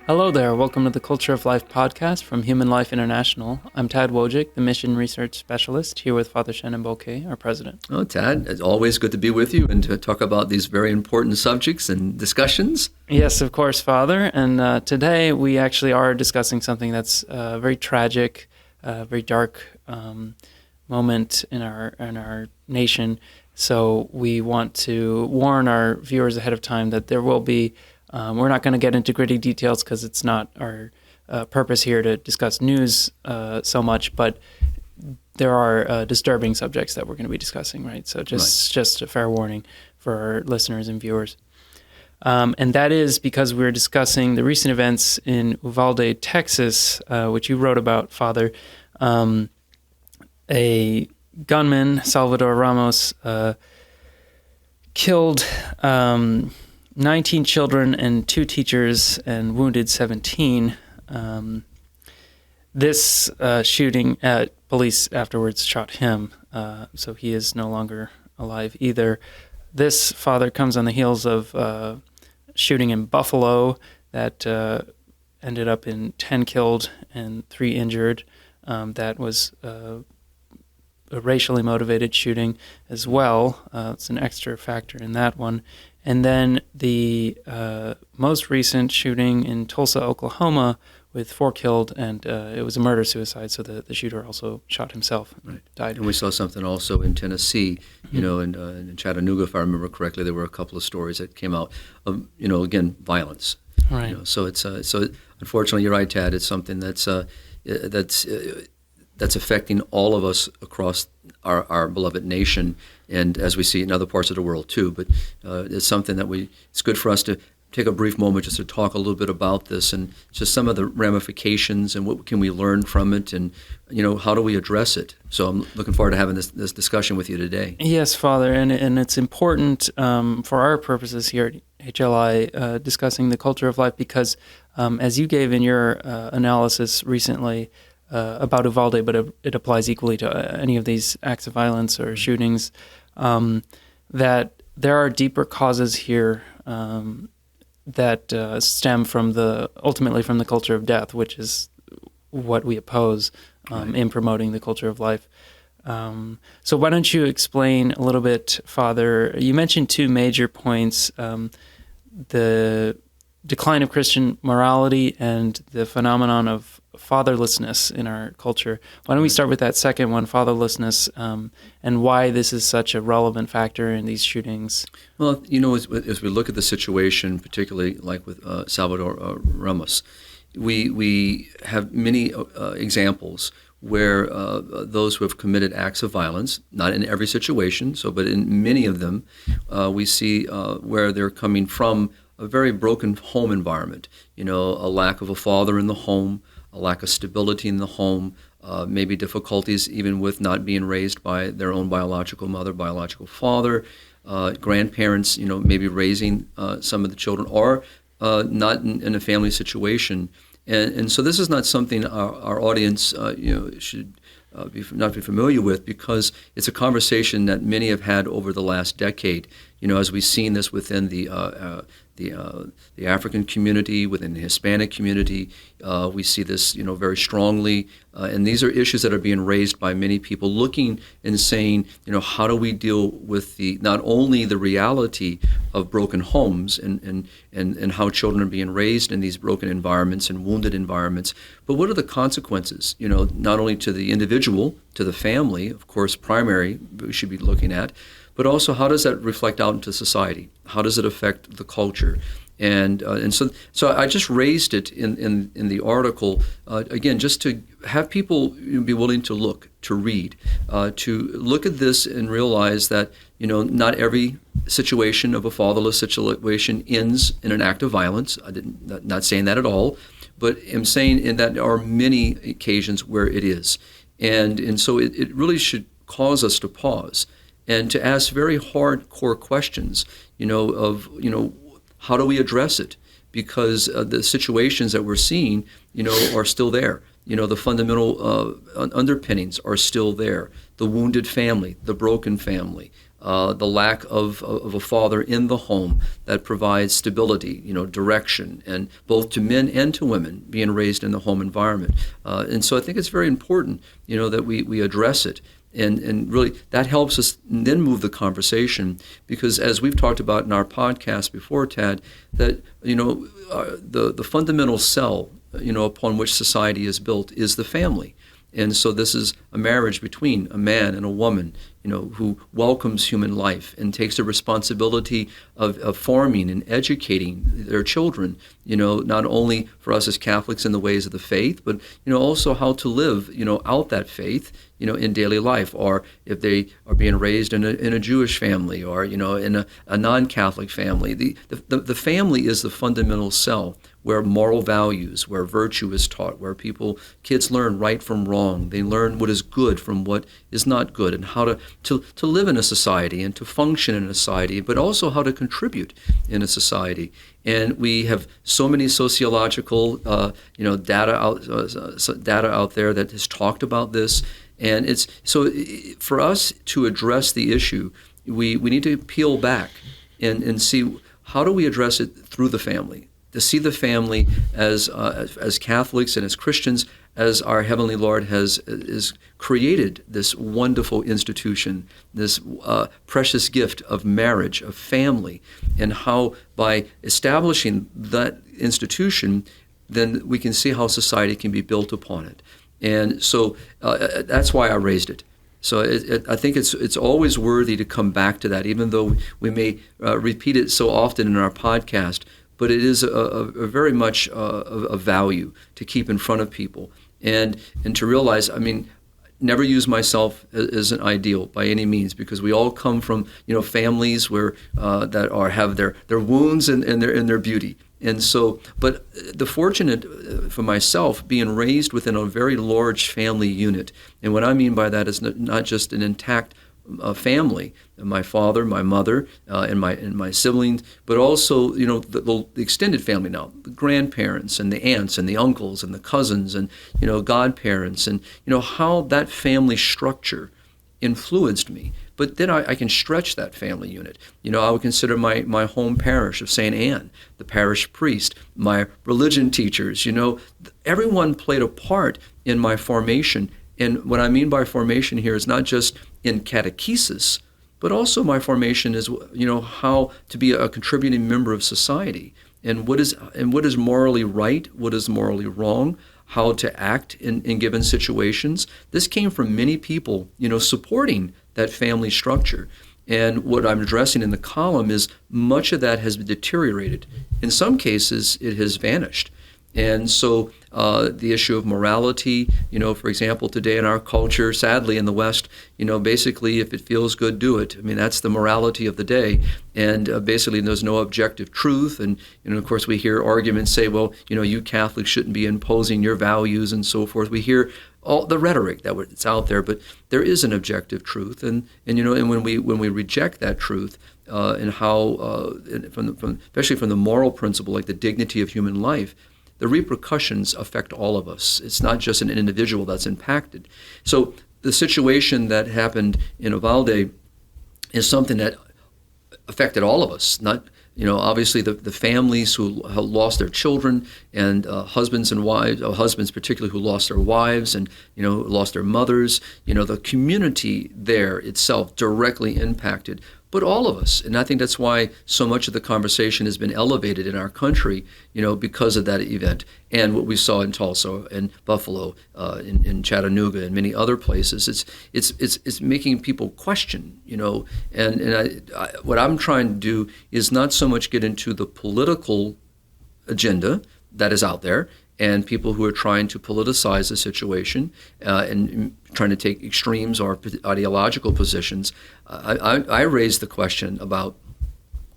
Hello there. Welcome to the Culture of Life podcast from Human Life International. I'm Tad Wojcik, the Mission Research Specialist, here with Father Shenan Boquet, our president. Oh, Tad, it's always good to be with you and to talk about these very important subjects and discussions. Yes, of course, Father. And today we actually are discussing something that's very tragic, very dark moment in our nation. So we want to warn our viewers ahead of time that there will be we're not going to get into gritty details because it's not our purpose here to discuss news so much, but there are disturbing subjects that we're going to be discussing, right? So just a fair warning for our listeners and viewers. And that is because we're discussing the recent events in Uvalde, Texas, which you wrote about, Father. A gunman, Salvador Ramos, killed 19 children and 2 teachers and wounded 17. This shooting, police afterwards shot him, so he is no longer alive either. This, Father, comes on the heels of shooting in Buffalo that ended up in 10 killed and 3 injured. That was a racially motivated shooting as well. It's an extra factor in that one. And then the most recent shooting in Tulsa, Oklahoma, with 4 killed, and it was a murder-suicide, so the shooter also shot himself and died. And we saw something also in Tennessee, in Chattanooga, if I remember correctly. There were a couple of stories that came out of, again, violence. Right. So it's so unfortunately, you're right, Tad. It's something that's affecting all of us across our beloved nation, and as we see in other parts of the world too. But it's something that it's good for us to take a brief moment just to talk a little bit about this and just some of the ramifications and what can we learn from it, and how do we address it. So I'm looking forward to having this discussion with you today. Yes, Father, and it's important for our purposes here at HLI discussing the culture of life because as you gave in your analysis recently, about Uvalde, but it applies equally to any of these acts of violence or shootings, that there are deeper causes here that stem ultimately from the culture of death, which is what we oppose in promoting the culture of life. So why don't you explain a little bit, Father? You mentioned 2 major points, the decline of Christian morality and the phenomenon of fatherlessness in our culture. Why don't we start with that second one, fatherlessness, and why this is such a relevant factor in these shootings? Well, as we look at the situation, particularly like with Salvador Ramos, we have many examples where those who have committed acts of violence, not in every situation, but in many of them, we see where they're coming from a very broken home environment, a lack of a father in the home, a lack of stability in the home, maybe difficulties even with not being raised by their own biological mother, biological father, grandparents, maybe raising some of the children, or not in a family situation. And so this is not something our audience should not be familiar with, because it's a conversation that many have had over the last decade. As we've seen this within the African community, within the Hispanic community, we see this very strongly, and these are issues that are being raised by many people, looking and saying, how do we deal with not only the reality of broken homes and how children are being raised in these broken environments and wounded environments, but what are the consequences? Not only to the individual, to the family, of course, primary we should be looking at, but also how does that reflect out into society? How does it affect the culture? And so I just raised it in the article, again, just to have people be willing to look, to read, to look at this and realize that, not every situation of a fatherless situation ends in an act of violence. Not saying that at all, but I'm saying in that there are many occasions where it is. And so it really should cause us to pause and to ask very hardcore questions, how do we address it? Because the situations that we're seeing, are still there. The fundamental underpinnings are still there. The wounded family, the broken family, the lack of a father in the home that provides stability, direction, and both to men and to women being raised in the home environment. And so I think it's very important, that we address it. And really, that helps us then move the conversation, because as we've talked about in our podcast before, Tad, that, the fundamental cell, upon which society is built is the family. And so this is a marriage between a man and a woman, who welcomes human life and takes the responsibility of forming and educating their children, not only for us as Catholics in the ways of the faith, but, also how to live, out that faith, in daily life, or if they are being raised in a Jewish family, or, in a non-Catholic family. The family is the fundamental cell where moral values, where virtue is taught, where kids learn right from wrong. They learn what is good from what is not good, and how to live in a society and to function in a society, but also how to contribute in a society. And we have so many sociological, data out there that has talked about this. And it's so for us to address the issue, we need to peel back and see, how do we address it through the family? To see the family as Catholics and as Christians, as our Heavenly Lord has created this wonderful institution, this precious gift of marriage, of family, and how by establishing that institution, then we can see how society can be built upon it. And so that's why I raised it. So I think it's always worthy to come back to that, even though we may repeat it so often in our podcast. But it is a very much a value to keep in front of people, and to realize, never use myself as an ideal by any means, because we all come from families where that have their wounds and their beauty. And so, but the fortunate for myself, being raised within a very large family unit, and what I mean by that is not just an intact family, my father, my mother, and my siblings, but also the extended family now, the grandparents and the aunts and the uncles and the cousins and godparents, and how that family structure influenced me. But then I can stretch that family unit. I would consider my home parish of St. Anne, the parish priest, my religion teachers. Everyone played a part in my formation. And what I mean by formation here is not just in catechesis, but also my formation is, how to be a contributing member of society, and what is morally right, what is morally wrong, how to act in given situations. This came from many people, supporting that family structure. And what I'm addressing in the column is much of that has deteriorated. In some cases, it has vanished. And so the issue of morality, for example, today in our culture, sadly in the West, basically if it feels good, do it. That's the morality of the day. And basically there's no objective truth. And, of course, we hear arguments say, well, you Catholics shouldn't be imposing your values and so forth. We hear all the rhetoric that's out there, but there is an objective truth. And when we reject that truth, and how, especially from the moral principle, like the dignity of human life, the repercussions affect all of us. It's not just an individual that's impacted. So the situation that happened in Uvalde is something that affected all of us. Not, obviously the families who lost their children, and husbands and wives, husbands particularly who lost their wives and lost their mothers. The community there itself directly impacted. But all of us, and I think that's why so much of the conversation has been elevated in our country, because of that event, and what we saw in Tulsa and Buffalo, in Chattanooga and many other places. It's making people question, and what I'm trying to do is not so much get into the political agenda that is out there, and people who are trying to politicize the situation and trying to take extremes or ideological positions. I raised the question about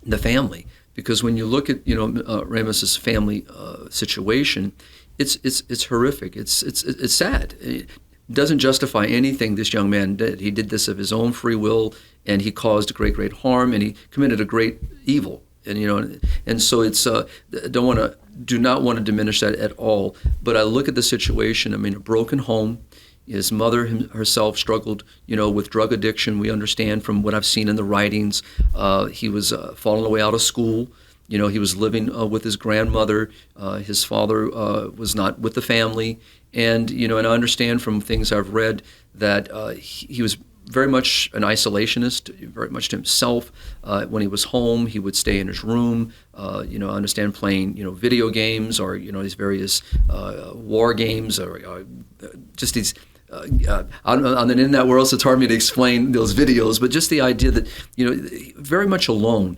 the family, because when you look at Ramos's family situation, it's horrific. It's sad. It doesn't justify anything this young man did. He did this of his own free will, and he caused great harm, and he committed a great evil. And so it's do not want to diminish that at all. But I look at the situation. A broken home. His mother herself struggled, with drug addiction. We understand from what I've seen in the writings. He was falling away out of school. He was living with his grandmother. His father was not with the family. And, and I understand from things I've read that he was very much an isolationist, very much to himself. When he was home, he would stay in his room, I understand playing, video games or, these various war games or just these, on the internet world, so it's hard for me to explain those videos, but just the idea that, very much alone.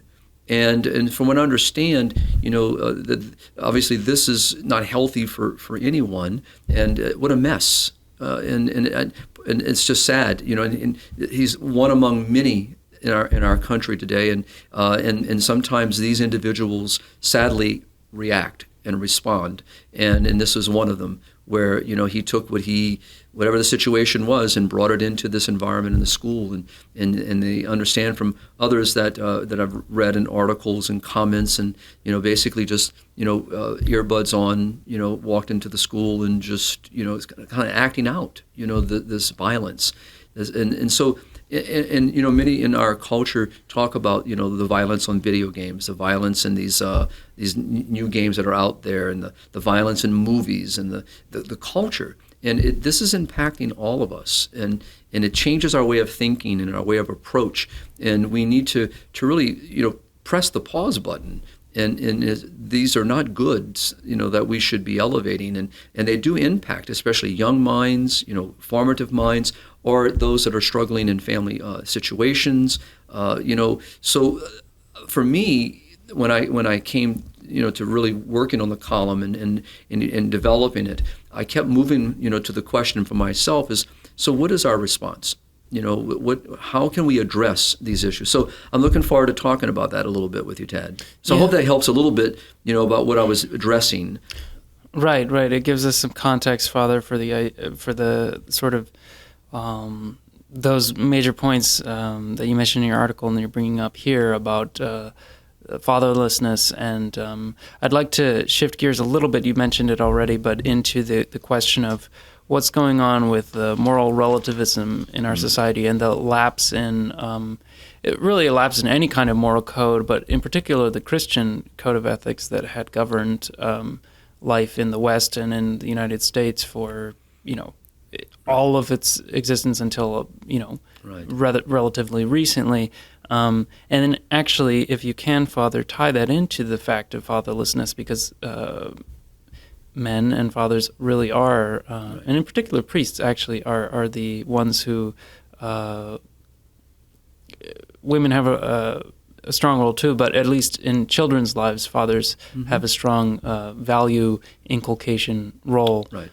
And from what I understand, that obviously this is not healthy for anyone, and what a mess. And it's just sad, and he's one among many in our country today, and sometimes these individuals sadly react and respond, and this is one of them where he took whatever the situation was and brought it into this environment in the school, and they understand from others that I've read in articles and comments, and basically just earbuds on, walked into the school and just kind of acting out this violence, and so. And many in our culture talk about the violence on video games, the violence in these new games that are out there, and the violence in movies, and the culture. And this is impacting all of us, and it changes our way of thinking and our way of approach. And we need to really press the pause button. And these are not goods, that we should be elevating, and they do impact, especially young minds, formative minds, or those that are struggling in family situations. So for me, when I came, to really working on the column and developing it, I kept moving, to the question for myself is, so what is our response? How can we address these issues? So I'm looking forward to talking about that a little bit with you, Ted. So I hope that helps a little bit, about what I was addressing. Right. It gives us some context, Father, for the sort of those major points that you mentioned in your article and that you're bringing up here about fatherlessness. And I'd like to shift gears a little bit. You mentioned it already, but into the question of what's going on with moral relativism in our society and the lapse in, it really a lapse in any kind of moral code, but in particular the Christian code of ethics that had governed life in the West and in the United States for, all of its existence until, relatively recently. And then actually, if you can, Father, tie that into the fact of fatherlessness, because men and fathers really are, and in particular priests actually are the ones who, women have a strong role too, but at least in children's lives, fathers have a strong value inculcation role. Right.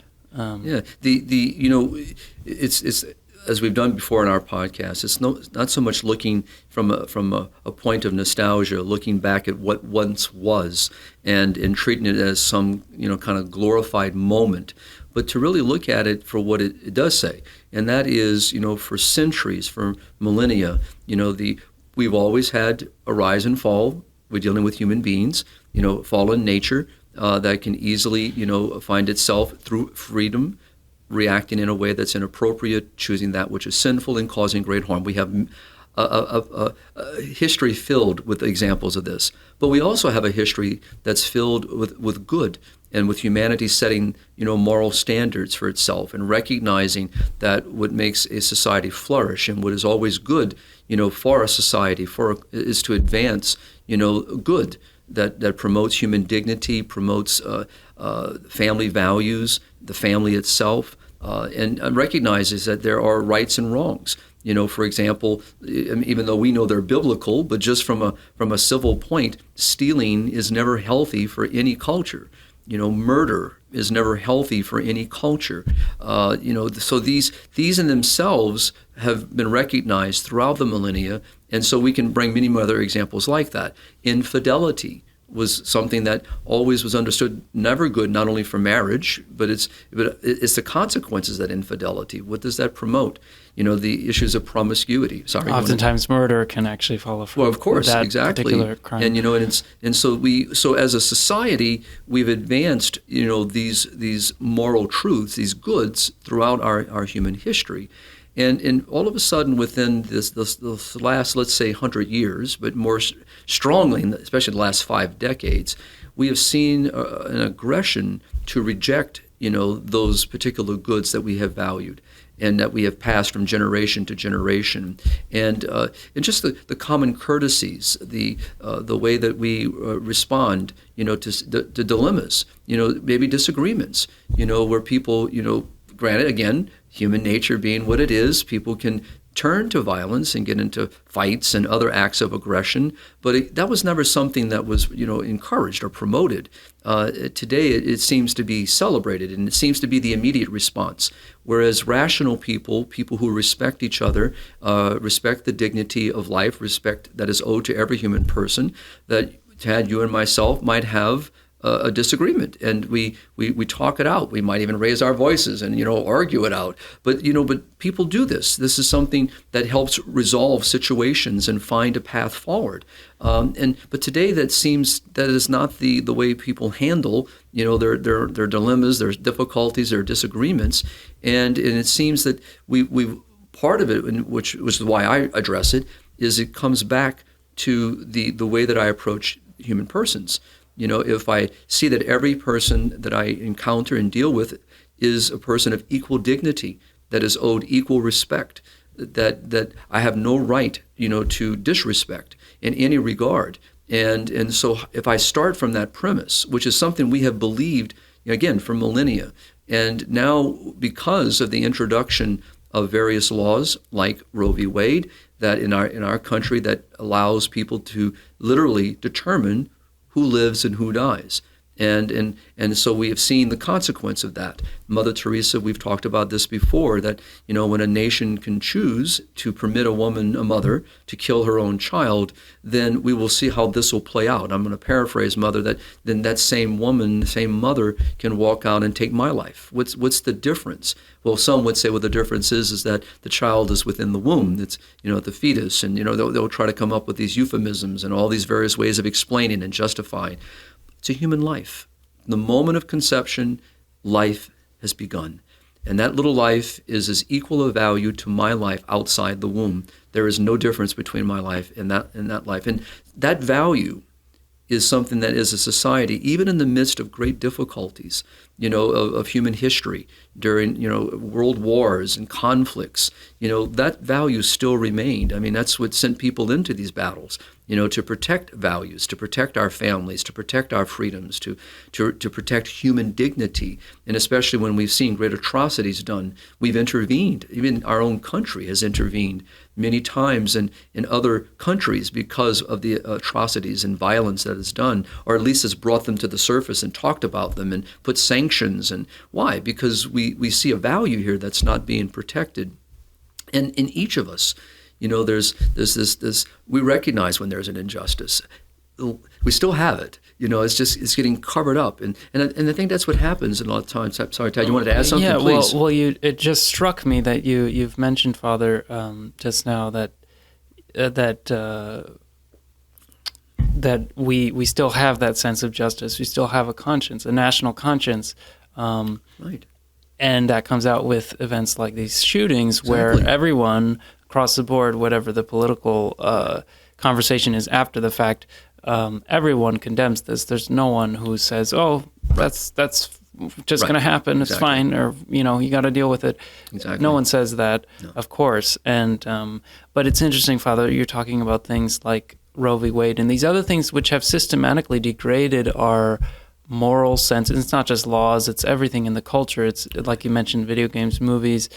It's as we've done before in our podcast, it's not so much looking from a point of nostalgia, looking back at what once was and treating it as some kind of glorified moment, but to really look at it for what it does say, and that is for centuries, for millennia, we've always had a rise and fall. We're dealing with human beings, fallen nature. That can easily, find itself through freedom, reacting in a way that's inappropriate, choosing that which is sinful and causing great harm. We have a history filled with examples of this. But we also have a history that's filled with good and with humanity setting, moral standards for itself and recognizing that what makes a society flourish and what is always good, for a society is to advance, good. That promotes human dignity, promotes family values, the family itself, and recognizes that there are rights and wrongs. For example, even though we know they're biblical, but just from a civil point, stealing is never healthy for any culture. Murder is never healthy for any culture. So these in themselves have been recognized throughout the millennia, and so we can bring many other examples like that. Infidelity, was something that always was understood never good, not only for marriage, but it's the consequences of that infidelity. What does that promote? The issues of promiscuity. Sorry. Oftentimes, murder can actually follow from of course, that exactly. particular crime. And so as a society, we've advanced these moral truths, these goods throughout our human history. And all of a sudden, within this last, let's say, 100 years, but more strongly, especially the last 5 decades, we have seen an aggression to reject, those particular goods that we have valued and that we have passed from generation to generation, and just the common courtesies, the way that we respond, to dilemmas, maybe disagreements, where people, granted, again, human nature being what it is, people can turn to violence and get into fights and other acts of aggression, but that was never something that was, encouraged or promoted. Today, it seems to be celebrated, and it seems to be the immediate response. Whereas rational people who respect each other, respect the dignity of life, respect that is owed to every human person, that Tad, you and myself might have a disagreement, and we talk it out. We might even raise our voices and argue it out. But people do this. This is something that helps resolve situations and find a path forward. But today that seems that is not the way people handle their dilemmas, their difficulties, their disagreements, and it seems that we part of it, which is why I address it, is it comes back to the way that I approach human persons. If I see that every person that I encounter and deal with is a person of equal dignity, that is owed equal respect, that I have no right, to disrespect in any regard. And so if I start from that premise, which is something we have believed, again, for millennia, and now because of the introduction of various laws like Roe v. Wade, that in our country that allows people to literally determine who lives and who dies. And so we have seen the consequence of that. Mother Teresa, we've talked about this before, that when a nation can choose to permit a mother, to kill her own child, then we will see how this will play out. I'm going to paraphrase Mother, that then that same woman, the same mother, can walk out and take my life. What's the difference? Well, some would say, well, the difference is that the child is within the womb. It's the fetus, and they'll try to come up with these euphemisms and all these various ways of explaining and justifying. It's a human life. The moment of conception, life has begun. And that little life is as equal a value to my life outside the womb. There is no difference between my life and that life. And that value is something that as a society, even in the midst of great difficulties, of human history, during, world wars and conflicts, that value still remained. I mean, that's what sent people into these battles, to protect values, to protect our families, to protect our freedoms, to protect human dignity. And especially when we've seen great atrocities done, we've intervened. Even our own country has intervened many times in other countries because of the atrocities and violence that is done, or at least has brought them to the surface and talked about them and put sanctions. And why? Because we see a value here that's not being protected. And in each of us, there's this, we recognize when there's an injustice. We still have it. It's getting covered up. And I think that's what happens a lot of times. Sorry, Ted, you wanted to add something, please? Well, it just struck me that you've mentioned, Father, just now that we still have that sense of justice. We still have a conscience, a national conscience. Right. And that comes out with events like these shootings, where everyone across the board, whatever the political conversation is after the fact, everyone condemns this. There's no one who says, "Oh, that's just going to happen. It's fine," or you got to deal with it. Exactly. No one says that, of course. And but it's interesting, Father. You're talking about things like Roe v. Wade and these other things which have systematically degraded our moral sense. It's not just laws, it's everything in the culture. It's like you mentioned, video games, movies.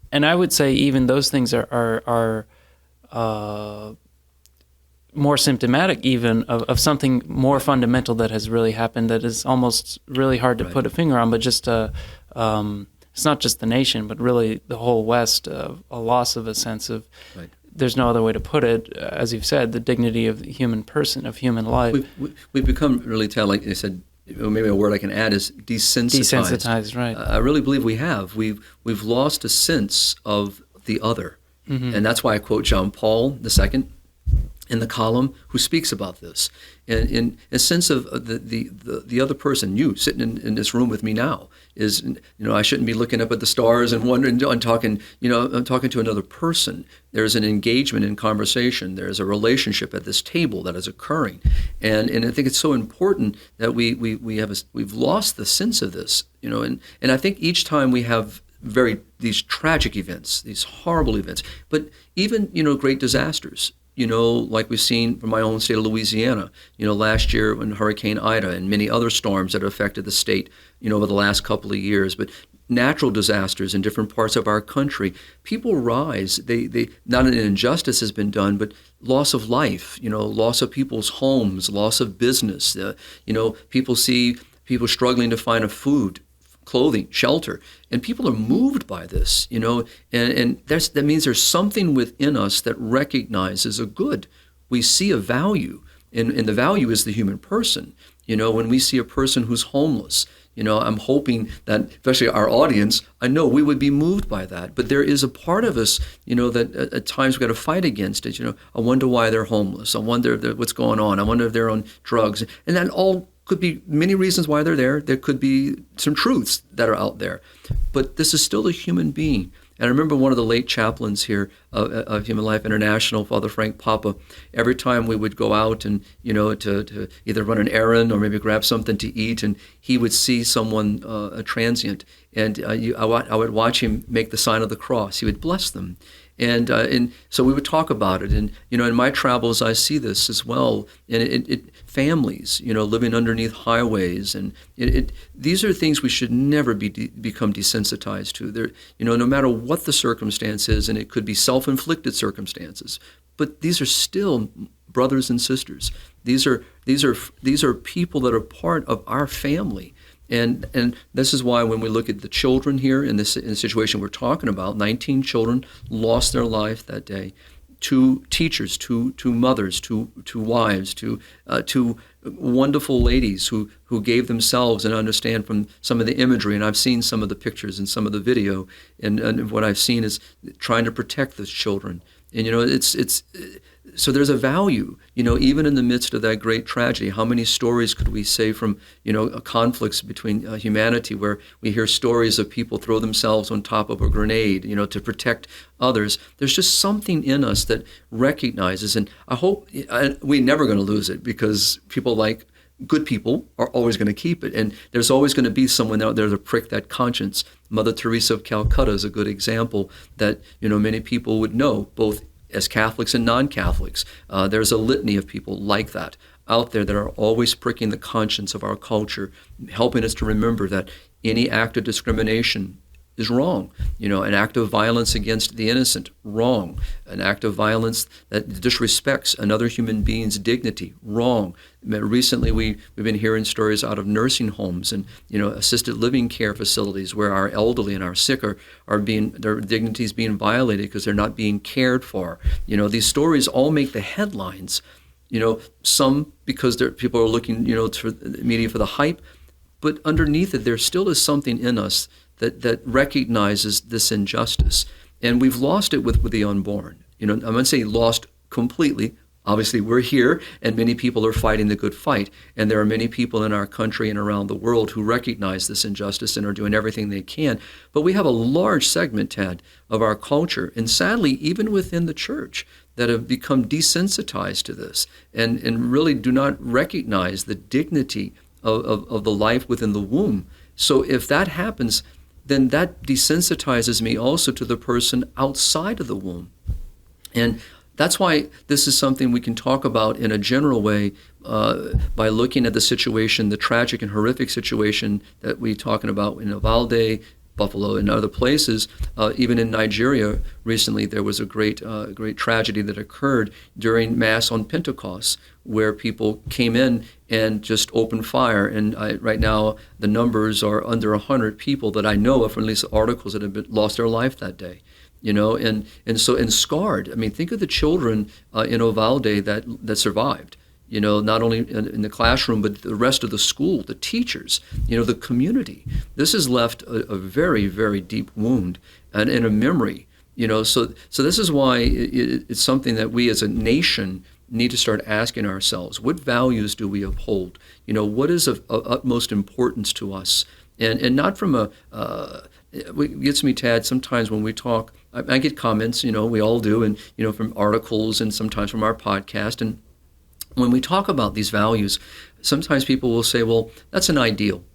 And I would say even those things are more symptomatic even of something more fundamental that has really happened that is almost really hard to put a finger on, but just it's not just the nation, but really the whole West, a loss of a sense of there's no other way to put it, as you've said, the dignity of the human person, of human life. We've become really, like I said, maybe a word I can add is desensitized. Desensitized, right. I really believe we have. We've lost a sense of the other. Mm-hmm. And that's why I quote John Paul II in the column, who speaks about this. And in a sense of the other person, you sitting in this room with me now, is, I shouldn't be looking up at the stars and wondering, I'm talking to another person. There's an engagement in conversation. There's a relationship at this table that is occurring. And I think it's so important that we've lost the sense of this, and I think each time we have these tragic events, these horrible events, but even, great disasters, like we've seen from my own state of Louisiana, last year when Hurricane Ida and many other storms that affected the state, over the last couple of years. But natural disasters in different parts of our country, people rise. They not an injustice has been done, but loss of life, loss of people's homes, loss of business. People see people struggling to find food, clothing, shelter, and people are moved by this, and that means there's something within us that recognizes a good. We see a value, and the value is the human person. When we see a person who's homeless, I'm hoping that, especially our audience, I know we would be moved by that. But there is a part of us, that at times we've got to fight against it. I wonder why they're homeless. I wonder what's going on. I wonder if they're on drugs, and that all could be many reasons why they're there. There could be some truths that are out there. But this is still a human being. And I remember one of the late chaplains here of Human Life International, Father Frank Papa, every time we would go out and, to either run an errand or maybe grab something to eat, and he would see someone, a transient, and I would watch him make the sign of the cross. He would bless them. And so we would talk about it. And, in my travels, I see this as well. And families, living underneath highways. And these are things we should never become desensitized to. No matter what the circumstance is, and it could be self-inflicted circumstances, but these are still brothers and sisters. These are people that are part of our family. And this is why when we look at the children here in the situation we're talking about, 19 children lost their life that day. 2 teachers, two mothers, two wives, two wonderful ladies who gave themselves, and understand from some of the imagery, and I've seen some of the pictures and some of the video, and what I've seen is trying to protect those children. And so there's a value, even in the midst of that great tragedy. How many stories could we say from, conflicts between humanity, where we hear stories of people throw themselves on top of a grenade, to protect others. There's just something in us that recognizes, and I hope we're never going to lose it, because people like good people are always going to keep it. And there's always going to be someone out there to prick that conscience. Mother Teresa of Calcutta is a good example that, many people would know, both as Catholics and non-Catholics. There's a litany of people like that out there that are always pricking the conscience of our culture, helping us to remember that any act of discrimination is wrong. An act of violence against the innocent, wrong. An act of violence that disrespects another human being's dignity, wrong. Recently, we've been hearing stories out of nursing homes and, assisted living care facilities where our elderly and our sick are being, their dignity is being violated because they're not being cared for. These stories all make the headlines. Some because people are looking, to the media for the hype, but underneath it, there still is something in us that recognizes this injustice. And we've lost it with the unborn. I'm going to say lost completely. Obviously, we're here, and many people are fighting the good fight. And there are many people in our country and around the world who recognize this injustice and are doing everything they can. But we have a large segment, Ted, of our culture, and sadly, even within the church, that have become desensitized to this and really do not recognize the dignity of the life within the womb. So if that happens, then that desensitizes me also to the person outside of the womb. And that's why this is something we can talk about in a general way by looking at the situation, the tragic and horrific situation that we're talking about in Uvalde, Buffalo, and other places. Even in Nigeria recently, there was a great tragedy that occurred during Mass on Pentecost, where people came in and just opened fire. And right now, the numbers are under 100 people that I know of, or at least articles that have lost their life that day. and scarred. I mean, think of the children in Uvalde that survived. Not only in the classroom, but the rest of the school, the teachers, the community. This has left a very, very deep wound and a memory. So this is why it's something that we as a nation need to start asking ourselves: what values do we uphold? What is of utmost importance to us? And not from it gets me, Tad, sometimes when we talk, I get comments, we all do, and from articles and sometimes from our podcast. And when we talk about these values, sometimes people will say, well, that's an ideal,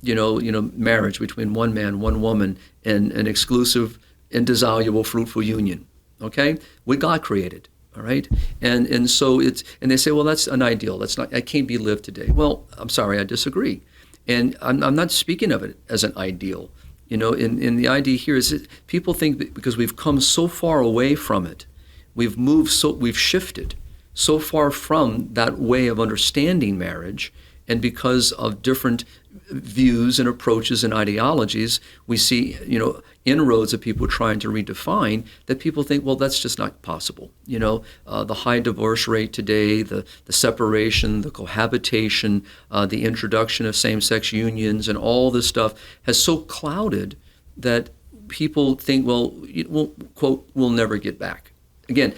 marriage between one man, one woman, and an exclusive, indissoluble, fruitful union, okay? What God created, all right? And so they say, well, that's an ideal. That can't be lived today. Well, I'm sorry, I disagree. And I'm not speaking of it as an ideal. In the idea here is that people think that because we've come so far away from it, we've shifted so far from that way of understanding marriage, and because of different views and approaches and ideologies, we see, inroads of people trying to redefine that. People think, well, that's just not possible. The high divorce rate today, the separation, the cohabitation, the introduction of same-sex unions, and all this stuff has so clouded that people think, well, quote, we'll never get back. Again,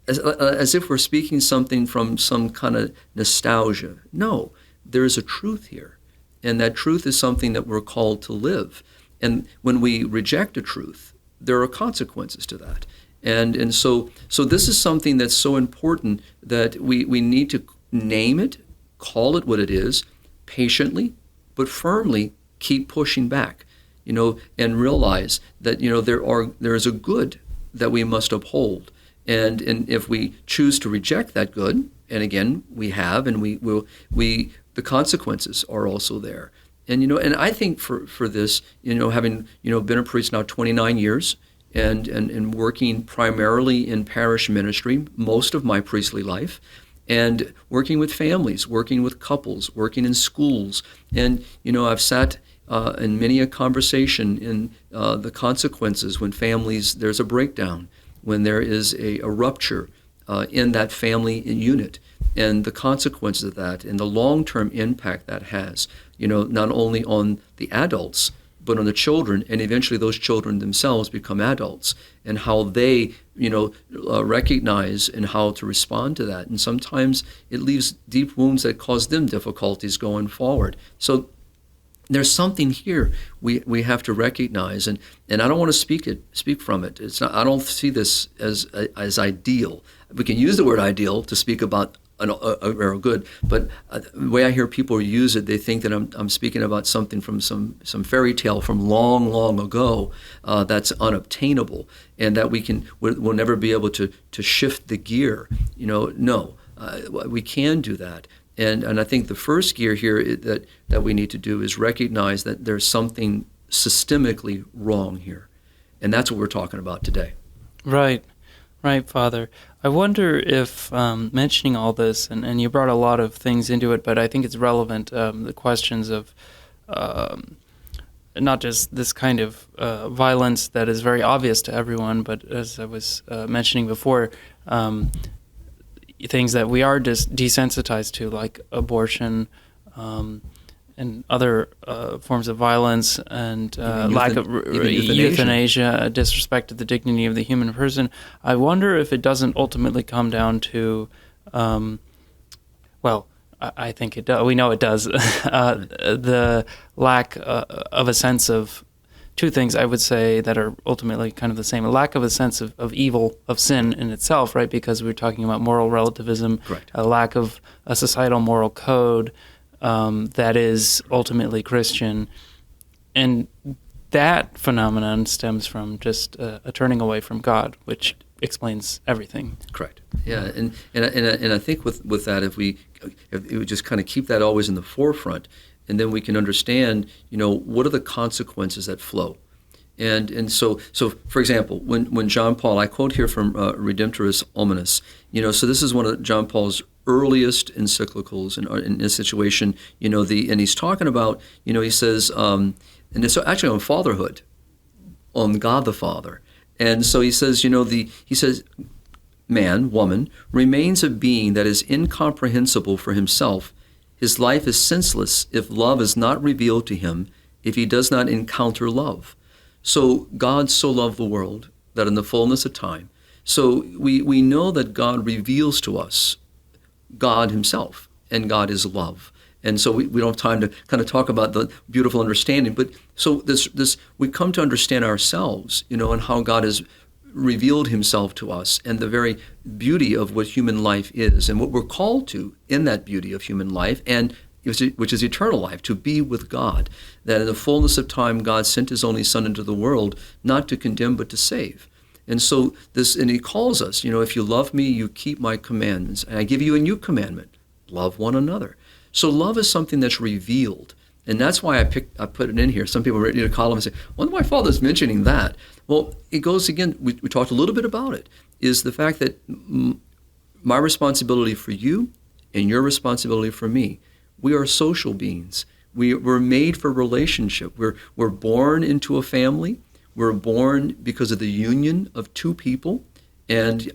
as if we're speaking something from some kind of nostalgia. No, there is a truth here. And that truth is something that we're called to live. And when we reject a truth, there are consequences to that. And so this is something that's so important that we need to name it, call it what it is, patiently, but firmly keep pushing back, and realize that, there is a good that we must uphold. And if we choose to reject that good, and again, we have, and the consequences are also there. And and I think for this, having been a priest now 29 years, and working primarily in parish ministry most of my priestly life, and working with families, working with couples, working in schools, and I've sat in many a conversation in the consequences when there's a breakdown, when there is a rupture in that family unit, and the consequences of that, and the long-term impact that has, not only on the adults, but on the children, and eventually those children themselves become adults, and how they, recognize and how to respond to that. And sometimes it leaves deep wounds that cause them difficulties going forward. So there's something here we have to recognize, and I don't want to speak from it. It's not. I don't see this as ideal. We can use the word ideal to speak about a good, but the way I hear people use it, they think that I'm speaking about something from some fairy tale from long, long ago that's unobtainable, and that we'll never be able to shift the gear. No, we can do that. And I think the first gear here that we need to do is recognize that there's something systemically wrong here. And that's what we're talking about today. Right, Father. I wonder if mentioning all this, and you brought a lot of things into it, but I think it's relevant, the questions of not just this kind of violence that is very obvious to everyone, but as I was mentioning before, things that we are just desensitized to, like abortion and other forms of violence, and lack of euthanasia, disrespect to the dignity of the human person. I wonder if it doesn't ultimately come down to, I think it does. We know it does. The lack of a sense of two things, I would say, that are ultimately kind of the same. A lack of a sense of evil, of sin in itself, right? Because we're talking about moral relativism. Correct. A lack of a societal moral code that is ultimately Christian. And that phenomenon stems from just a turning away from God, which explains everything. Correct. Yeah, and I think with that, if we just kind of keep that always in the forefront, and then we can understand, what are the consequences that flow. And so for example, when John Paul, I quote here from Redemptoris Hominis, so this is one of John Paul's earliest encyclicals in this situation, and he's talking about, he says, and it's actually on fatherhood, on God the Father, And so he says, man, woman, remains a being that is incomprehensible for himself. His life is senseless if love is not revealed to him, if he does not encounter love. So God so loved the world that in the fullness of time. So we know that God reveals to us God himself, and God is love. And so we don't have time to kind of talk about the beautiful understanding. But so this we come to understand ourselves, and how God has revealed himself to us, and the very beauty of what human life is, and what we're called to in that beauty of human life, and which is eternal life, to be with God. That in the fullness of time, God sent his only Son into the world, not to condemn, but to save. And so and he calls us, if you love me, you keep my commandments. And I give you a new commandment, love one another. So love is something that's revealed. And that's why I put it in here. Some people read a column and say, why my father's mentioning that? Well, it goes again, we talked a little bit about it, is the fact that my responsibility for you and your responsibility for me. We are social beings. We're made for relationship. We're born into a family. We're born because of the union of two people. And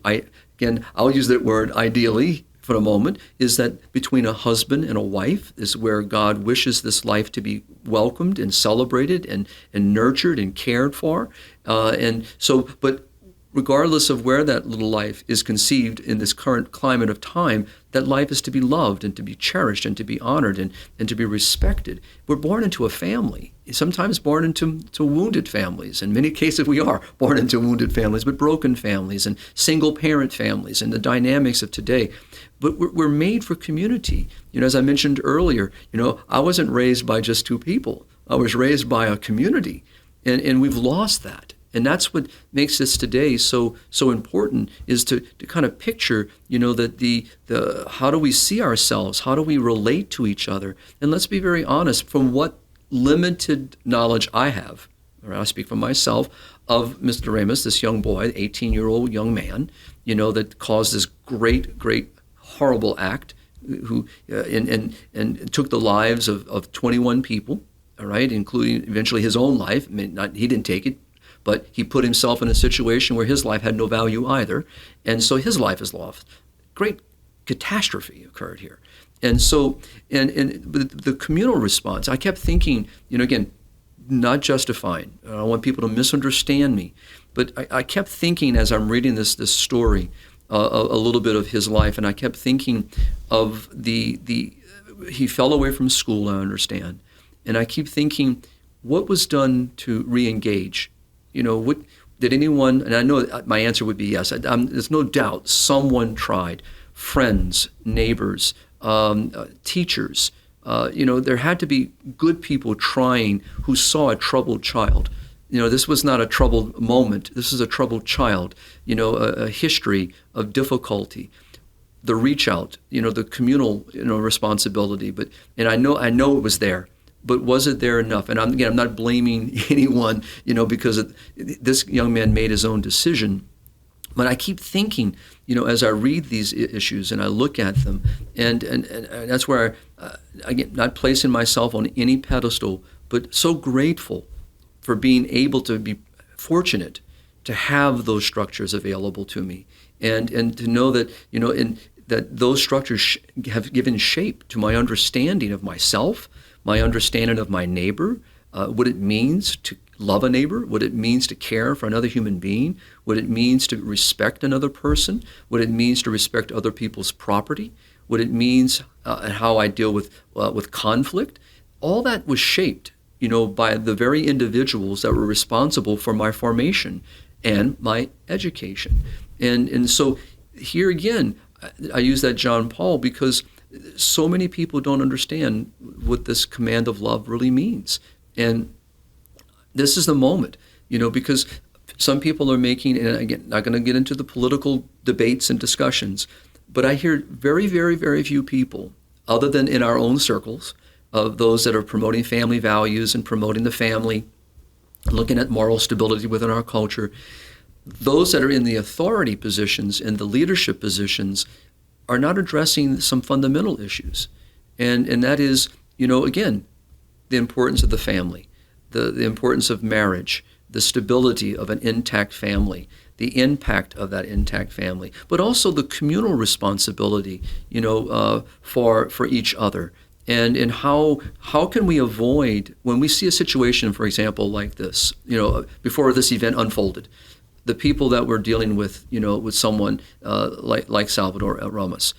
I'll use that word ideally for a moment, is that between a husband and a wife is where God wishes this life to be welcomed and celebrated and nurtured and cared for. But regardless of where that little life is conceived in this current climate of time, that life is to be loved and to be cherished and to be honored and to be respected. We're born into a family, sometimes born into wounded families. In many cases, we are born into wounded families, but broken families and single-parent families and the dynamics of today. But we're made for community. As I mentioned earlier, I wasn't raised by just two people. I was raised by a community, and we've lost that. And that's what makes this today so important, is to kind of picture, that the how do we see ourselves? How do we relate to each other? And let's be very honest, from what limited knowledge I have, or I speak for myself, of Mr. Ramos, this young boy, 18-year-old young man, that caused this great, horrible act, who and took the lives of 21 people, all right, including eventually his own life. He didn't take it, but he put himself in a situation where his life had no value either, and so his life is lost. Great catastrophe occurred here. And so, the communal response, I kept thinking, again, not justifying. I don't want people to misunderstand me, but I kept thinking as I'm reading this story, a little bit of his life, and I kept thinking of he fell away from school, I understand, and I keep thinking, what was done to re-engage? What did anyone? And I know my answer would be yes. There's no doubt someone tried. Friends, neighbors, teachers. There had to be good people trying who saw a troubled child. This was not a troubled moment. This is a troubled child. A history of difficulty. The reach out. The communal responsibility. And I know it was there. But was it there enough? And I'm not blaming anyone, because this young man made his own decision. But I keep thinking, as I read these issues and I look at them, and that's where again, not placing myself on any pedestal, but so grateful for being able to be fortunate to have those structures available to me, and to know that that those structures have given shape to my understanding of myself, my understanding of my neighbor, what it means to love a neighbor, what it means to care for another human being, what it means to respect another person, what it means to respect other people's property, what it means and how I deal with conflict. All that was shaped, by the very individuals that were responsible for my formation and my education. And so here again, I use that John Paul because so many people don't understand what this command of love really means. And this is the moment, because some people are making, and again, not going to get into the political debates and discussions, but I hear very, very, very few people, other than in our own circles, of those that are promoting family values and promoting the family, looking at moral stability within our culture. Those that are in the authority positions and the leadership positions are not addressing some fundamental issues. And that is, again, the importance of the family, the importance of marriage, the stability of an intact family, the impact of that intact family, but also the communal responsibility, for each other. And how can we avoid, when we see a situation, for example, like this, before this event unfolded, the people that we're dealing with, with someone like Salvador Ramos,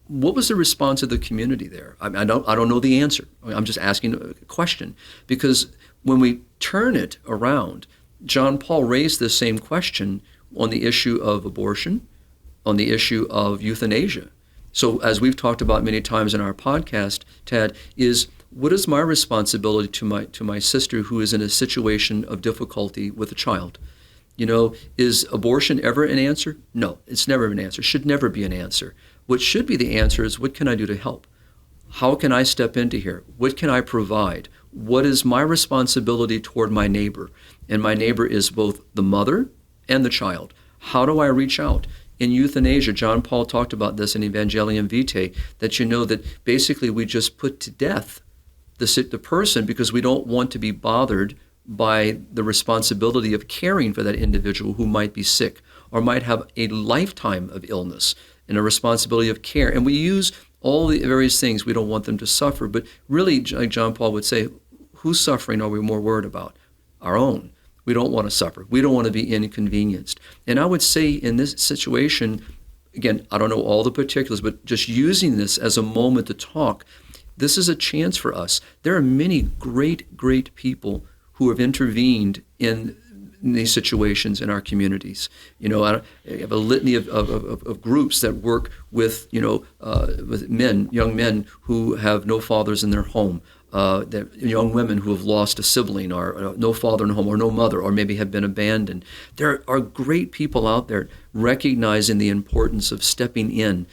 what was the response of the community there? I don't know the answer. I'm just asking a question, because when we turn it around, John Paul raised this same question on the issue of abortion, on the issue of euthanasia. So as we've talked about many times in our podcast, Tad, is what is my responsibility to my sister who is in a situation of difficulty with a child? Is abortion ever an answer? No, it's never an answer. Should never be an answer. What should be the answer is, what can I do to help? How can I step into here? What can I provide? What is my responsibility toward my neighbor? And my neighbor is both the mother and the child. How do I reach out? In euthanasia, John Paul talked about this in Evangelium Vitae, that basically we just put to death the person because we don't want to be bothered by the responsibility of caring for that individual who might be sick or might have a lifetime of illness and a responsibility of care. And we use all the various things. We don't want them to suffer. But really, like John Paul would say, whose suffering are we more worried about? Our own. We don't want to suffer. We don't want to be inconvenienced. And I would say in this situation, again, I don't know all the particulars, but just using this as a moment to talk, this is a chance for us. There are many great, great people who have intervened in these situations in our communities. I have a litany of groups that work with young men who have no fathers in their home, young women who have lost a sibling or no father in the home or no mother or maybe have been abandoned. There are great people out there recognizing the importance of stepping in,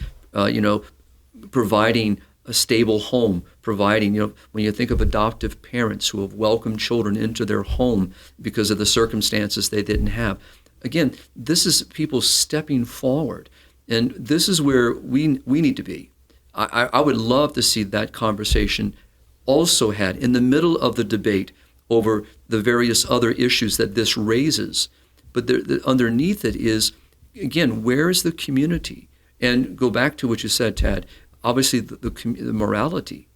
providing a stable home, providing, when you think of adoptive parents who have welcomed children into their home because of the circumstances they didn't have. Again, this is people stepping forward, and this is where we need to be. I would love to see that conversation also had in the middle of the debate over the various other issues that this raises. But underneath it is, again, where is the community? And go back to what you said, Tad. Obviously, the morality,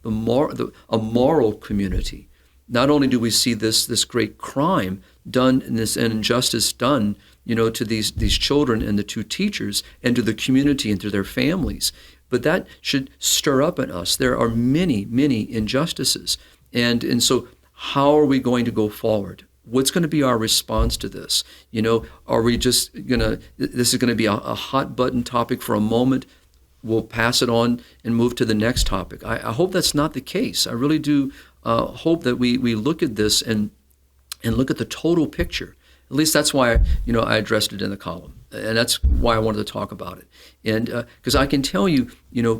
a moral community. Not only do we see this great crime done and this injustice done, to these children and the two teachers and to the community and to their families, but that should stir up in us. There are many, many injustices, and so how are we going to go forward? What's going to be our response to this? Are we just this is going to be a hot button topic for a moment? We'll pass it on and move to the next topic. I hope that's not the case. I really do hope that we look at this and look at the total picture. At least that's why I addressed it in the column, and that's why I wanted to talk about it. And because I can tell you,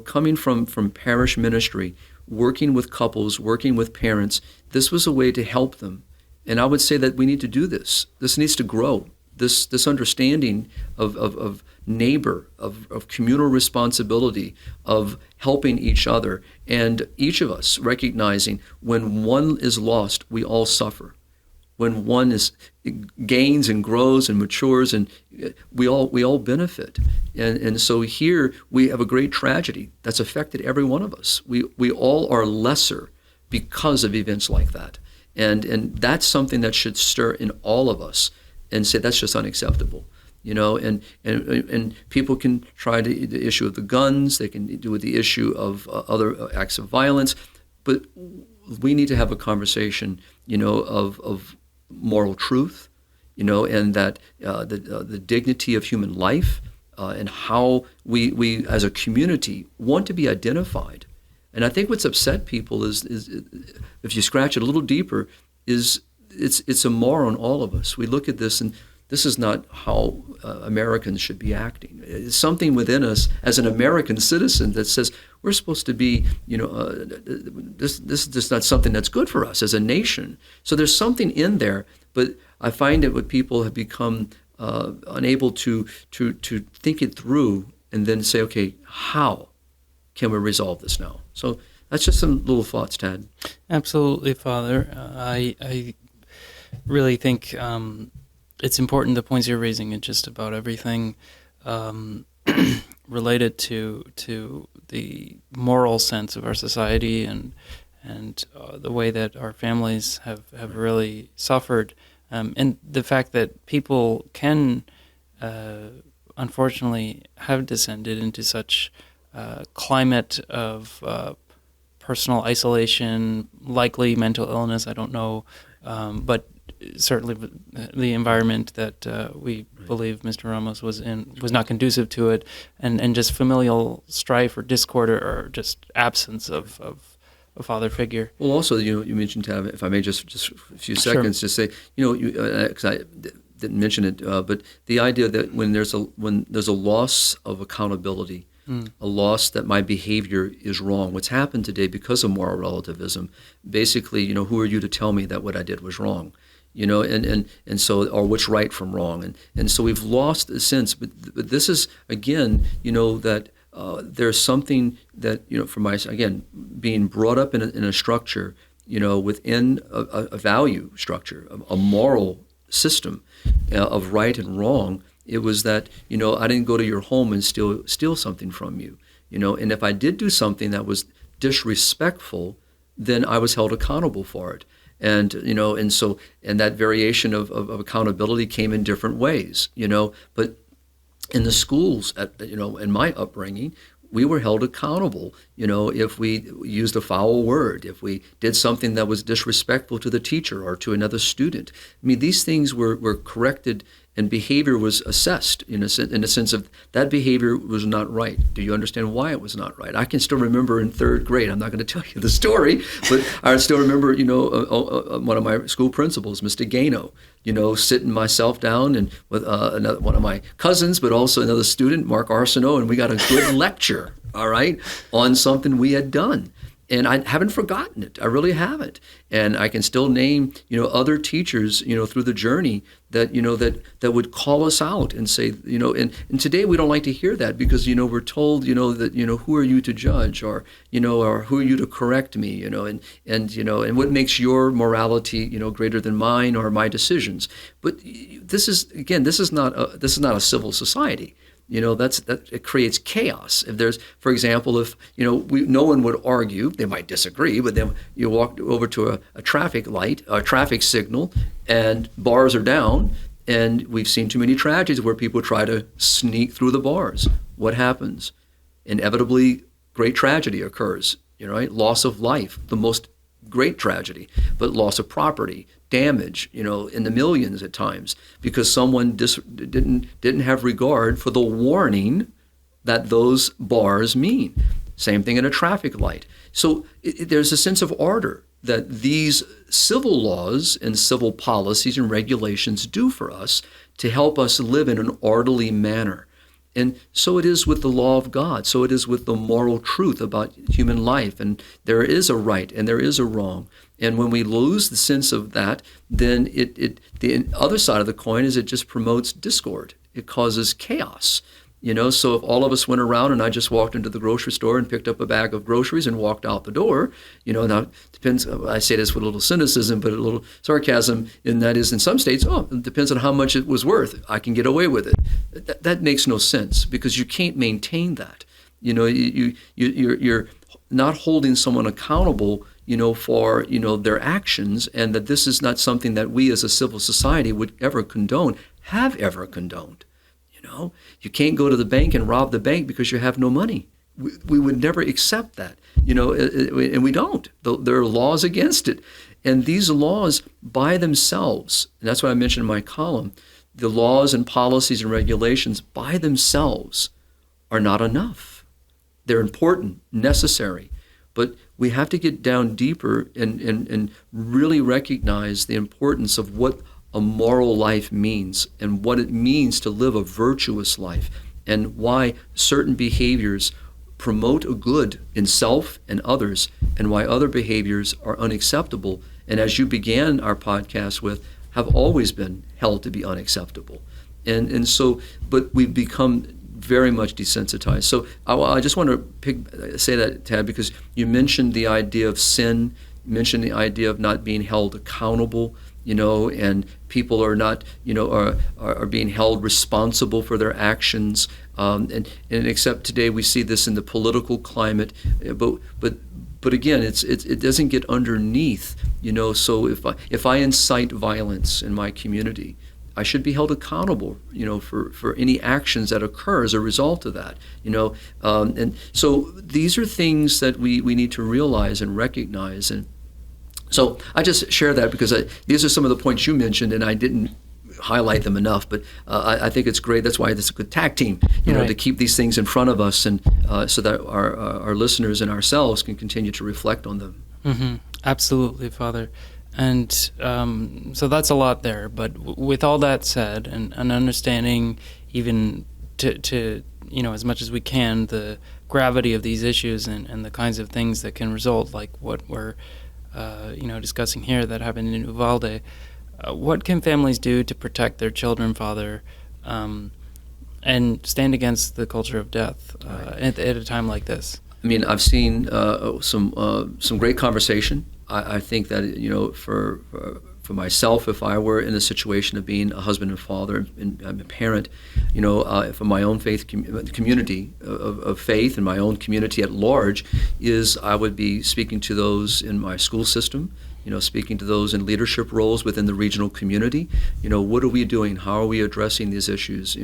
coming from parish ministry, working with couples, working with parents, this was a way to help them. And I would say that we need to do this. This needs to grow. This understanding of neighbor, of communal responsibility, of helping each other, and each of us recognizing when one is lost, we all suffer. When one gains and grows and matures, and we all benefit. And so here we have a great tragedy that's affected every one of us. We all are lesser because of events like that. And that's something that should stir in all of us and say that's just unacceptable. And people can try the issue of the guns, they can do with the issue of other acts of violence, but we need to have a conversation, of moral truth, and that the dignity of human life, and how we as a community want to be identified. And I think what's upset people is if you scratch it a little deeper, is it's a mar on all of us. We look at this and this is not how Americans should be acting. It's something within us as an American citizen that says we're supposed to be, this is just not something that's good for us as a nation. So there's something in there, but I find that what people have become unable to think it through and then say, okay, how can we resolve this now? So that's just some little thoughts, Tad. Absolutely, Father. I really think it's important, the points you're raising in just about everything related to the moral sense of our society and the way that our families have really suffered, and the fact that people can unfortunately have descended into such climate of personal isolation, likely mental illness, I don't know, but certainly the environment that we believe Mr. Ramos was in was not conducive to it, and just familial strife or discord or just absence of a father figure. Well, also, you mentioned, Tab, if I may just a few seconds, Sure. just say, because I didn't mention it, but the idea that when there's a loss of accountability, a loss that my behavior is wrong. What's happened today because of moral relativism, basically, who are you to tell me that what I did was wrong? And so, or what's right from wrong, and so we've lost a sense. But this is again, that there's something that again, being brought up in a structure, within a value structure, a moral system of right and wrong. It was that I didn't go to your home and steal something from you, and if I did do something that was disrespectful, then I was held accountable for it. And and that variation of accountability came in different ways, But in the schools, in my upbringing, we were held accountable, if we used a foul word, if we did something that was disrespectful to the teacher or to another student. I mean, these things were corrected, and behavior was assessed in a sense of that behavior was not right. Do you understand why it was not right? I can still remember in third grade, I'm not going to tell you the story, but I still remember, one of my school principals, Mr. Gano, sitting myself down and with one of my cousins, but also another student, Mark Arsenault, and we got a good lecture, all right, on something we had done. And I haven't forgotten it. I really haven't. And I can still name, other teachers, through the journey that, that would call us out and say, and today we don't like to hear that because, we're told, that, who are you to judge or who are you to correct me, and what makes your morality, greater than mine or my decisions. But this is not a civil society. It creates chaos. If there's, for example, if no one would argue, they might disagree, but then you walk over to a traffic light, a traffic signal, and bars are down, and we've seen too many tragedies where people try to sneak through the bars. What happens? Inevitably, great tragedy occurs. Loss of life, the most great tragedy, but loss of property, damage, in the millions at times, because someone didn't have regard for the warning that those bars mean. Same thing in a traffic light. So there's a sense of order that these civil laws and civil policies and regulations do for us to help us live in an orderly manner. And so it is with the law of God. So it is with the moral truth about human life. And there is a right and there is a wrong. And when we lose the sense of that, then the other side of the coin is it just promotes discord. It causes chaos. So if all of us went around and I just walked into the grocery store and picked up a bag of groceries and walked out the door, now it depends, I say this with a little cynicism, but a little sarcasm, and that is in some states, it depends on how much it was worth. I can get away with it. That makes no sense because you can't maintain that. You're not holding someone accountable, for, their actions, and that this is not something that we as a civil society would ever condone, have ever condoned. You can't go to the bank and rob the bank because you have no money. We would never accept that, and we don't. There are laws against it. And these laws by themselves, and that's what I mentioned in my column, the laws and policies and regulations by themselves are not enough. They're important, necessary, but we have to get down deeper and really recognize the importance of what a moral life means and what it means to live a virtuous life and why certain behaviors promote a good in self and others and why other behaviors are unacceptable and, as you began our podcast with, have always been held to be unacceptable. And so, but we've become very much desensitized. So I just want to say that, Tad, because you mentioned the idea of sin, you mentioned the idea of not being held accountable, and people are not, are being held responsible for their actions. And except today we see this in the political climate, but again, it doesn't get underneath, So if I incite violence in my community, I should be held accountable, for any actions that occur as a result of that, And so these are things that we need to realize and recognize. And so I just share that because these are some of the points you mentioned, and I didn't highlight them enough. But I think it's great. That's why this is a good tag team, to keep these things in front of us, and so that our listeners and ourselves can continue to reflect on them. Mm-hmm. Absolutely, Father. And so that's a lot there. But with all that said, and understanding even to as much as we can, the gravity of these issues and the kinds of things that can result, like what we're discussing here that happened in Uvalde, what can families do to protect their children, Father, and stand against the culture of death at a time like this? I mean, I've seen some great conversation. I think that for myself, if I were in a situation of being a husband and father, and I'm a parent, for my own faith community of faith and my own community at large, is I would be speaking to those in my school system, speaking to those in leadership roles within the regional community. What are we doing? How are we addressing these issues?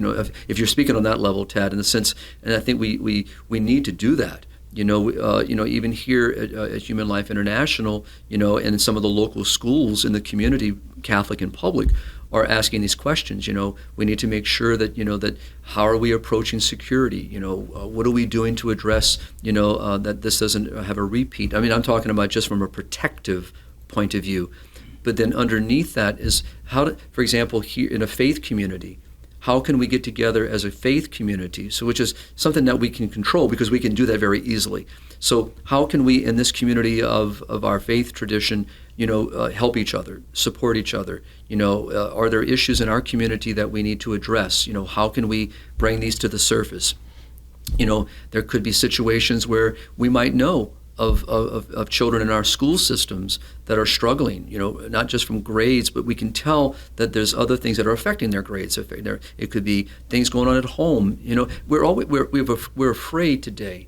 If you're speaking on that level, Tad, in the sense, and I think we need to do that. Even here at Human Life International, and some of the local schools in the community, Catholic and public, are asking these questions. We need to make sure that, that how are we approaching security? What are we doing to address, that this doesn't have a repeat? I mean, I'm talking about just from a protective point of view. But then underneath that is for example, here in a faith community, how can we get together as a faith community? So, which is something that we can control because we can do that very easily. So how can we, in this community of our faith tradition, help each other, support each other? Are there issues in our community that we need to address? How can we bring these to the surface? There could be situations where we might know of children in our school systems that are struggling, not just from grades, but we can tell that there's other things that are affecting their grades. It could be things going on at home. We're afraid today,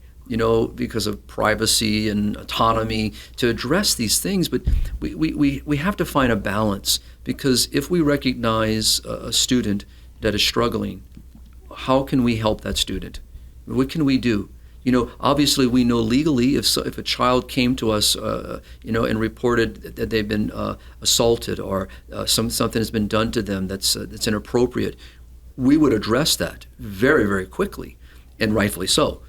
because of privacy and autonomy, to address these things. But we have to find a balance, because if we recognize a student that is struggling, how can we help that student? What can we do? Obviously we know legally if a child came to us, and reported that they've been assaulted or something has been done to them that's inappropriate, we would address that very, very quickly, and rightfully so.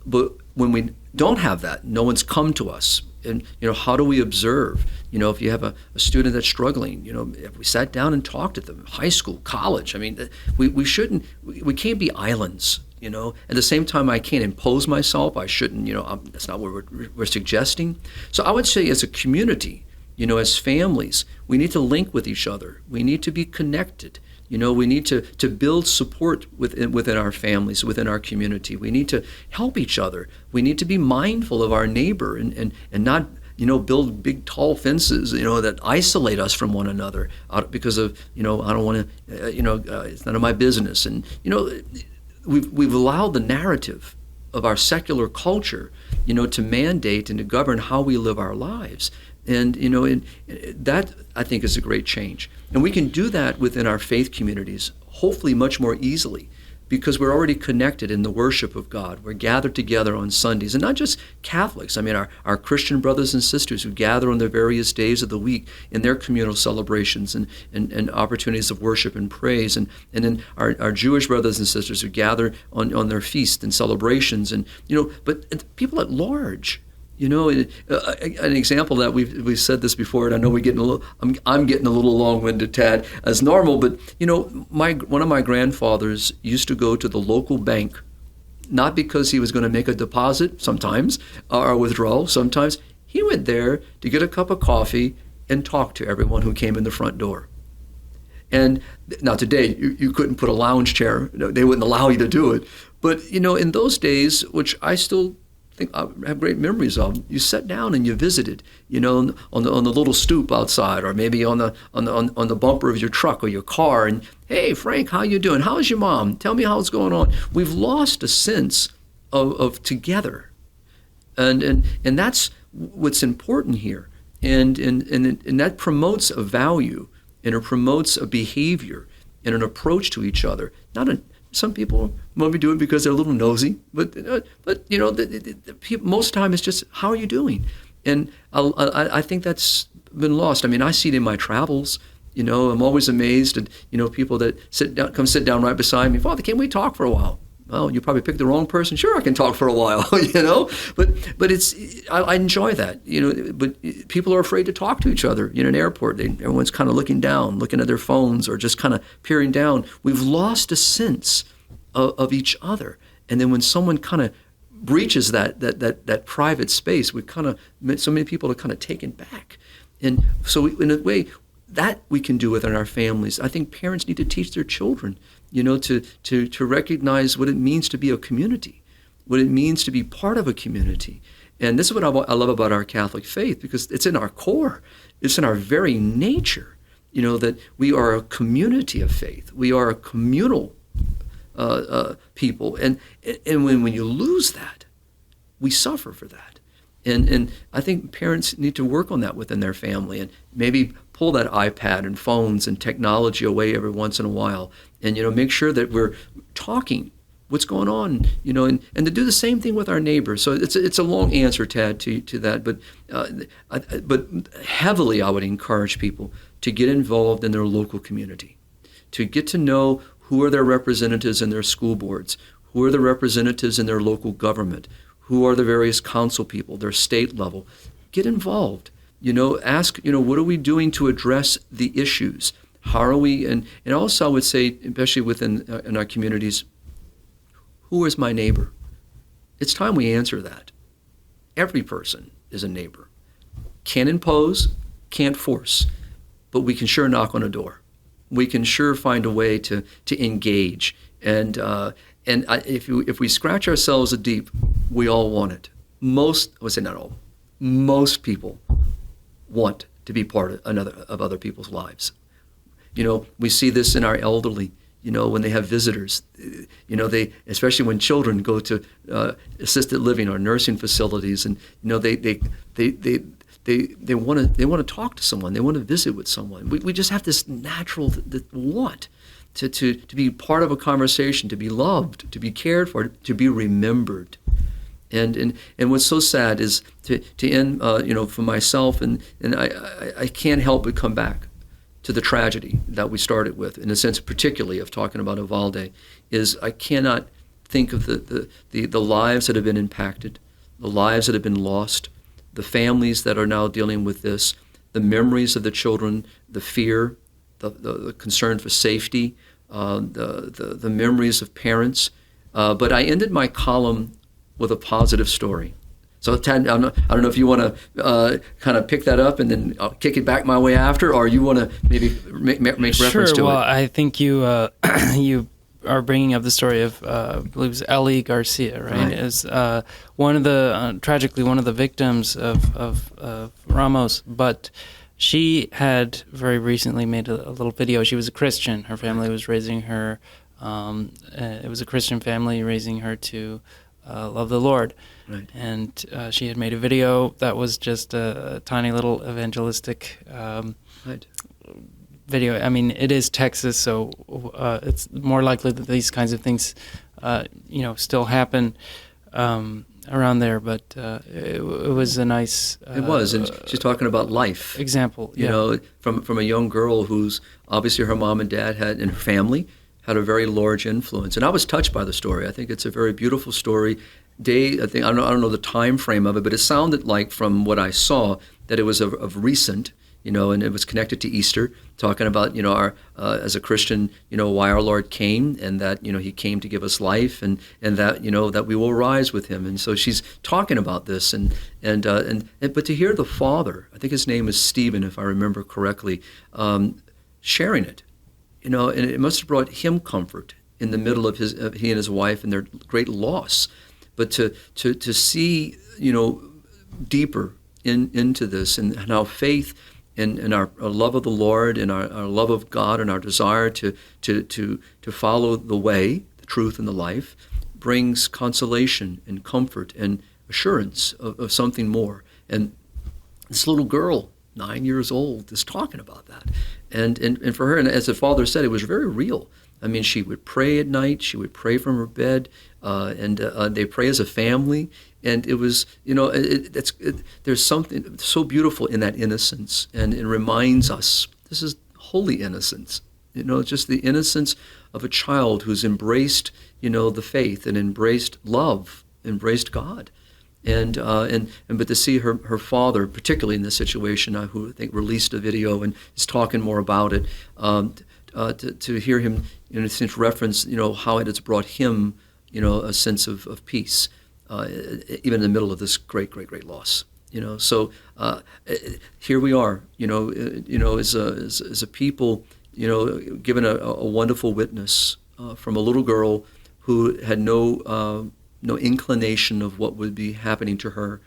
But when we don't have that, no one's come to us, and how do we observe? If you have a student that's struggling, if we sat down and talked to them, high school, college, I mean, we can't be islands. At the same time, I can't impose myself. I shouldn't, that's not what we're suggesting. So I would say as a community, as families, we need to link with each other. We need to be connected. We need to build support within our families, within our community. We need to help each other. We need to be mindful of our neighbor and not, build big tall fences, that isolate us from one another because of, I don't want to, it's none of my business. And, We've allowed the narrative of our secular culture, to mandate and to govern how we live our lives. And, that, I think, is a great change. And we can do that within our faith communities, hopefully much more easily, because we're already connected in the worship of God. We're gathered together on Sundays, and not just Catholics. I mean, our Christian brothers and sisters who gather on the various days of the week in their communal celebrations and opportunities of worship and praise, and then our Jewish brothers and sisters who gather on their feasts and celebrations, and but people at large. An example that we've said this before, and I know I'm getting a little long-winded, Tad, as normal, but one of my grandfathers used to go to the local bank, not because he was going to make a deposit sometimes or a withdrawal sometimes. He went there to get a cup of coffee and talk to everyone who came in the front door. And now today, you couldn't put a lounge chair. They wouldn't allow you to do it. But, in those days, which I still I have great memories of. You sat down and you visited, on the little stoop outside, or maybe on the bumper of your truck or your car, and hey, Frank, how you doing? How's your mom? Tell me how it's going on. We've lost a sense of together, and that's what's important here, and that promotes a value, and it promotes a behavior and an approach to each other. Some people maybe do it because they're a little nosy, but most of the time it's just, how are you doing? And I think that's been lost. I mean, I see it in my travels. I'm always amazed at people that come sit down right beside me. Father, can we talk for a while? Well, you probably picked the wrong person. Sure, I can talk for a while, But I enjoy that, But people are afraid to talk to each other in an airport. Everyone's kind of looking down, looking at their phones, or just kind of peering down. We've lost a sense of each other. And then when someone kind of breaches that private space, so many people are kind of taken back. And so in a way, that we can do within our families. I think parents need to teach their children, to recognize what it means to be a community, what it means to be part of a community. And this is what I love about our Catholic faith, because it's in our core. It's in our very nature, that we are a community of faith. We are a communal people. And when you lose that, we suffer for that. And I think parents need to work on that within their family, and maybe pull that iPad and phones and technology away every once in a while, and make sure that we're talking what's going on, and to do the same thing with our neighbors. So it's a long answer, Tad, to that, but heavily I would encourage people to get involved in their local community, to get to know who are their representatives in their school boards, who are the representatives in their local government, who are the various council people, their state level. Get involved. Ask, what are we doing to address the issues? How are we, and also I would say, especially in our communities, who is my neighbor? It's time we answer that. Every person is a neighbor. Can't impose, can't force, but we can sure knock on a door. We can sure find a way to engage. And if we scratch ourselves deep, we all want it. I would say not all. Most people want to be part of other people's lives. We see this in our elderly. When they have visitors, they, especially when children go to assisted living or nursing facilities, and they want to talk to someone. They want to visit with someone. We just have this natural want to be part of a conversation, to be loved, to be cared for, to be remembered. And what's so sad is to end, for myself, and I can't help but come back to the tragedy that we started with, in a sense particularly of talking about Uvalde, is I cannot think of the lives that have been impacted, the lives that have been lost, the families that are now dealing with this, the memories of the children, the fear, the concern for safety, the memories of parents. But I ended my column with a positive story. So, Tad, I don't know if you want to kind of pick that up and then I'll kick it back my way after, or you want to maybe make reference to it. Sure. Well, I think you you are bringing up the story of, I believe it was Ellie Garcia, right? As one of the, tragically, one of the victims of Ramos, but she had very recently made a little video. She was a Christian. Her family was raising her, it was a Christian family raising her to love the Lord. Right. And she had made a video that was just a tiny little evangelistic video. I mean, it is Texas, so it's more likely that these kinds of things, still happen around there. But it was a nice. It was, and she's talking about life. Example, from a young girl who's obviously her mom and dad had, and her family had a very large influence. And I was touched by the story. I think it's a very beautiful story. I don't know the time frame of it, but it sounded like, from what I saw, that it was of recent, and it was connected to Easter, talking about, our as a Christian, why our Lord came, and that, he came to give us life, and that, that we will rise with him. And so she's talking about this, but to hear the father, I think his name is Stephen, if I remember correctly, sharing it, and it must have brought him comfort in the middle of he and his wife and their great loss. but to see, deeper into this, and how faith and our love of the Lord and our love of God and our desire to follow the way, the truth, and the life brings consolation and comfort and assurance of something more. And this little girl, 9 years old, is talking about that. And for her, and as the father said, it was very real. I mean, she would pray at night. She would pray from her bed, and they pray as a family. And it was, there's something so beautiful in that innocence, and it reminds us this is holy innocence. Just the innocence of a child who's embraced, the faith and embraced love, embraced God. But to see her father, particularly in this situation, who I think released a video and is talking more about it, to hear him, since reference, how it has brought him, a sense of peace, even in the middle of this great loss. So here we are, as a people, given a wonderful witness from a little girl who had no inclination of what would be happening to her,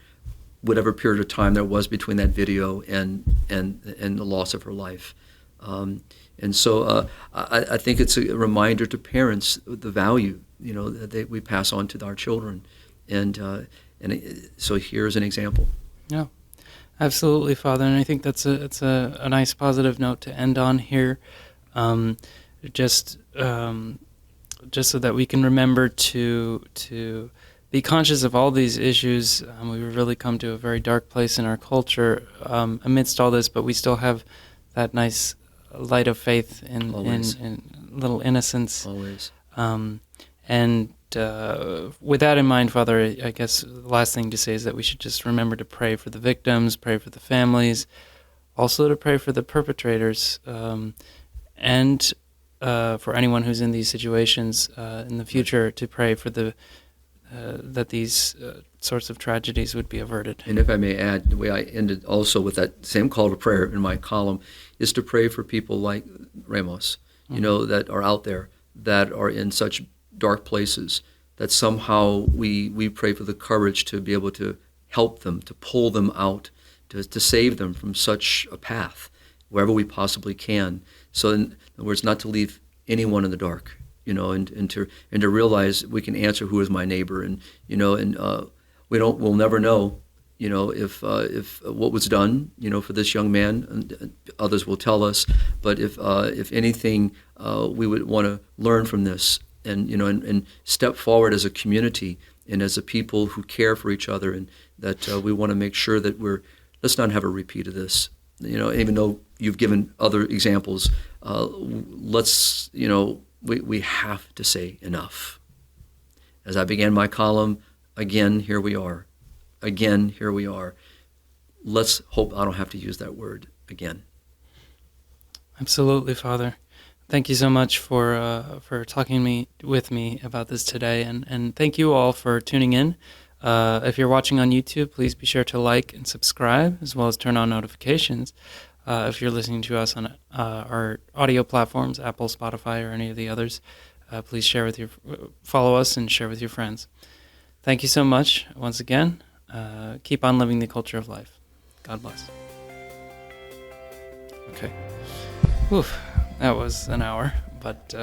whatever period of time there was between that video and the loss of her life. And so I think it's a reminder to parents the value, that we pass on to our children. And so here's an example. Yeah, absolutely, Father. And I think it's a nice positive note to end on here. Just so that we can remember to be conscious of all these issues. We've really come to a very dark place in our culture amidst all this, but we still have that nice light of faith in little innocence. Always. And with that in mind, Father, I guess the last thing to say is that we should just remember to pray for the victims, pray for the families, also to pray for the perpetrators, and for anyone who's in these situations in the future, to pray for that these sorts of tragedies would be averted. And if I may add, the way I ended also with that same call to prayer in my column is to pray for people like Ramos, that are out there, that are in such dark places, that somehow we pray for the courage to be able to help them, to pull them out, to save them from such a path, wherever we possibly can. So in other words, not to leave anyone in the dark, and to realize we can answer who is my neighbor, and we'll never know, if what was done, for this young man, and others will tell us. But if anything, we would want to learn from this, and step forward as a community and as a people who care for each other, and that we want to make sure that let's not have a repeat of this. Even though you've given other examples, we have to say enough. As I began my column, again, here we are. Again, here we are. Let's hope I don't have to use that word again. Absolutely, Father. Thank you so much for talking with me about this today, and thank you all for tuning in. If you're watching on YouTube, please be sure to like and subscribe, as well as turn on notifications. If you're listening to us on our audio platforms, Apple, Spotify, or any of the others, please follow us and share with your friends. Thank you so much once again. Keep on living the culture of life. God bless. Okay. Oof, that was an hour, but